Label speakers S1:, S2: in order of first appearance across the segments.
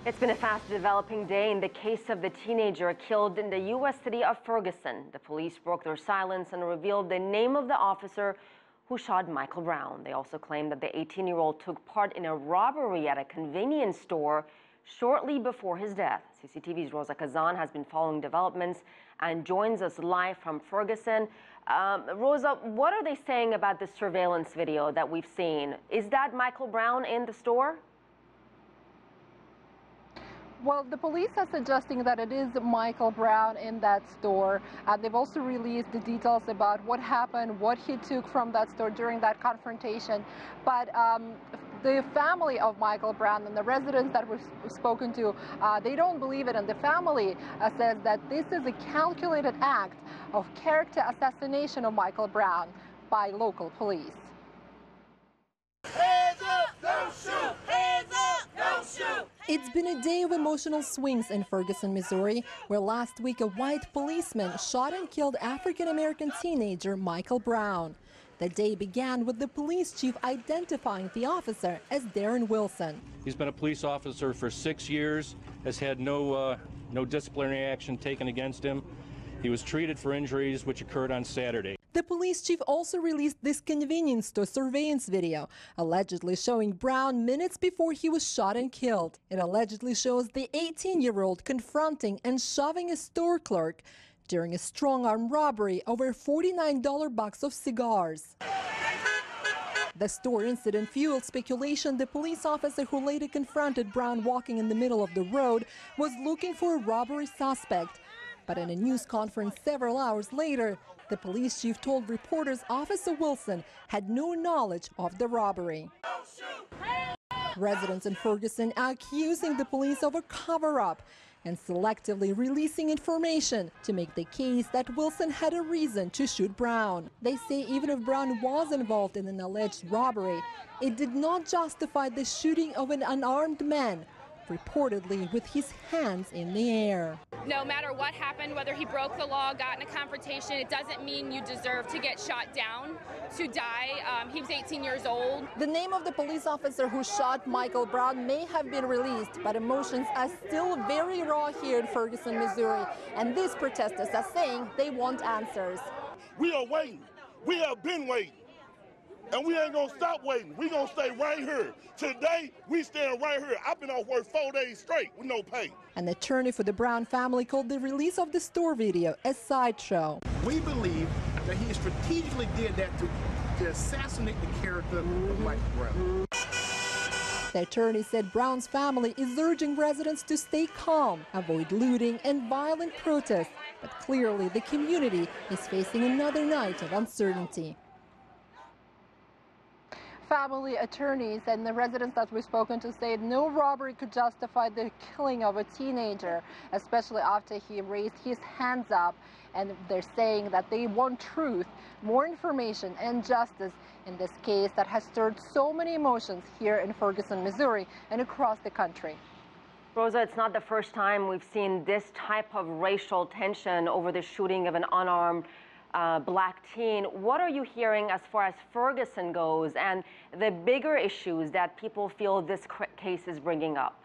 S1: It's been a fast-developing day in the case of the teenager killed in the U.S. city of Ferguson. The police broke their silence and revealed the name of the officer who shot Michael Brown. They also claimed that the 18-year-old took part in a robbery at a convenience store shortly before his death. CCTV's Roza Kazan has been following developments and joins us live from Ferguson. Roza, what are they saying about the surveillance video that we've seen? Is that Michael Brown in the store?
S2: Well, the police are suggesting that it is Michael Brown in that store. They've also released the details about what happened, what he took from that store during that confrontation. But the family of Michael Brown and the residents that we've spoken to, they don't believe it. And the family says that this is a calculated act of character assassination of Michael Brown by local police.
S3: Hands up, don't shoot! Hands up, don't shoot!
S2: It's been a day of emotional swings in Ferguson, Missouri, where last week a white policeman shot and killed African-American teenager Michael Brown. The day began with the police chief identifying the officer as Darren Wilson.
S4: He's been a police officer for 6 years, has had no disciplinary action taken against him. He was treated for injuries which occurred on Saturday.
S2: The police chief also released this convenience store surveillance video, allegedly showing Brown minutes before he was shot and killed. It allegedly shows the 18-year-old confronting and shoving a store clerk during a strong-arm robbery over $49 box of cigars. The store incident fueled speculation the police officer who later confronted Brown walking in the middle of the road was looking for a robbery suspect. But in a news conference several hours later, the police chief told reporters Officer Wilson had no knowledge of the robbery. Residents in Ferguson are accusing the police of a cover-up and selectively releasing information to make the case that Wilson had a reason to shoot Brown. They say even if Brown was involved in an alleged robbery, it did not justify the shooting of an unarmed man, reportedly with his hands in the air.
S5: No matter what happened, whether he broke the law, got in a confrontation, it doesn't mean you deserve to get shot down, to die. He was 18 years old.
S2: The name of the police officer who shot Michael Brown may have been released, but emotions are still very raw here in Ferguson, Missouri. And these protesters are saying they want answers.
S6: We are waiting. We have been waiting. And we ain't gonna stop waiting. We gonna stay right here. Today, we stand right here. I've been off work 4 days straight with no pay.
S2: An attorney for the Brown family called the release of the store video a sideshow.
S7: We believe that he strategically did that to assassinate the character of Michael Brown.
S2: The attorney said Brown's family is urging residents to stay calm, avoid looting and violent protests. But clearly the community is facing another night of uncertainty. Family attorneys and the residents that we've spoken to say no robbery could justify the killing of a teenager, especially after he raised his hands up. And they're saying that they want truth, more information and justice in this case that has stirred so many emotions here in Ferguson, Missouri and across the country.
S1: Roza, it's not the first time we've seen this type of racial tension over the shooting of an unarmed black teen. What are you hearing as far as Ferguson goes and the bigger issues that people feel this case is bringing up?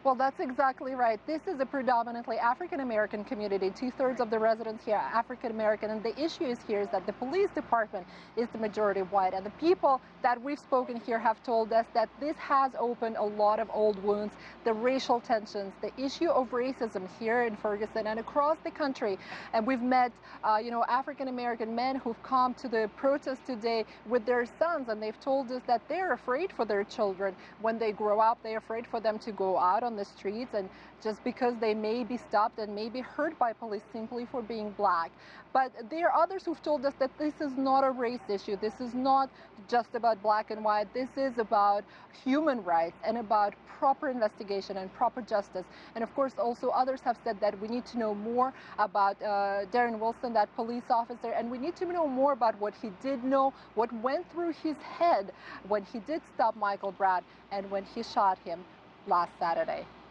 S2: Well, that's exactly right. This is a predominantly African-American community. 2/3 of the residents here are African-American. And the issue is here is that the police department is the majority white. And the people that we've spoken here have told us that this has opened a lot of old wounds, the racial tensions, the issue of racism here in Ferguson and across the country. And we've met, African-American men who've come to the protest today with their sons. And they've told us that they're afraid for their children. When they grow up, they're afraid for them to go out on the streets and just because they may be stopped and may be hurt by police simply for being black. But there are others who've told us that this is not a race issue. This is not just about black and white. This is about human rights and about proper investigation and proper justice. And of course, also others have said that we need to know more about Darren Wilson, that police officer, and we need to know more about what he did know, what went through his head when he did stop Michael Brown and when he shot him last Saturday.